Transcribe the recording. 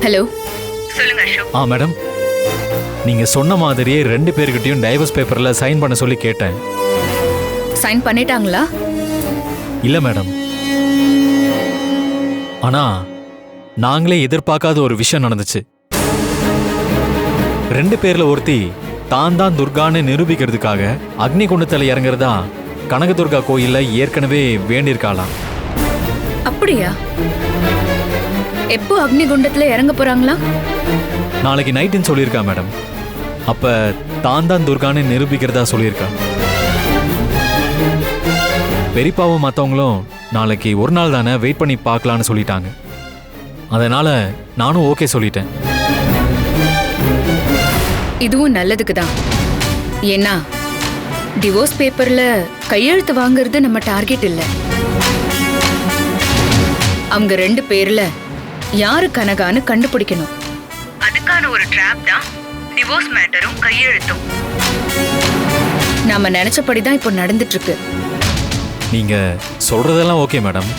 Hello, சொல்லுங்க Ashok. Madam, நீங்க சொன்ன மாதிரியே 2 பேர்கிட்டயும் டைவர்ஸ் பேப்பர்ல சைன் பண்ண சொல்லி கேட்டேன். சைன் பண்ணிட்டாங்களா? இல்ல மேடம். ஆனா நாங்களே எதிர்பார்க்காத ஒரு விஷயம் நடந்துச்சு. 2 பேர்ல ஒருத்தி தான் தான் துர்கான்னு நிரூபிக்கிறதுக்காக அக்னி குண்டத்துல இறங்குறதா கனகதுர்கா கோயில்ல ஏற்கனவே வேண்டியிருக்காளாம். அப்படியா? எப்போ அக்னி குண்டத்துல இறங்க போறாங்களா? நாளைக்கு நைட்டுன்னு சொல்லியிருக்கா மேடம். அப்ப தான் தான் துர்கான்னு நிரூபிக்கிறதா சொல்லியிருக்கா. பெரியப்பாவும் மற்றவங்களும் நாளைக்கு ஒரு நாள் தானே வெயிட் பண்ணி பார்க்கலான்னு சொல்லிட்டாங்க. அதனால நானும் ஓகே சொல்லிட்டேன். இதுவும் நல்லதுக்கு தான். ஏன்னா டிவோர்ஸ் பேப்பர்ல கையெழுத்து வாங்குறது நம்ம டார்கெட் இல்ல. அவங்க 2 பேர்ல யாரு கனகான்னு கண்டுபிடிக்கணும். அதுக்கான ஒரு ட்ராப் தான் டிவோர்ஸ் மேட்டரும் கையெழுத்தும். நாம நினைச்சபடிதான் இப்போ நடந்துட்டு இருக்கு. நீங்க சொல்றதெல்லாம் ஓகே மேடம்.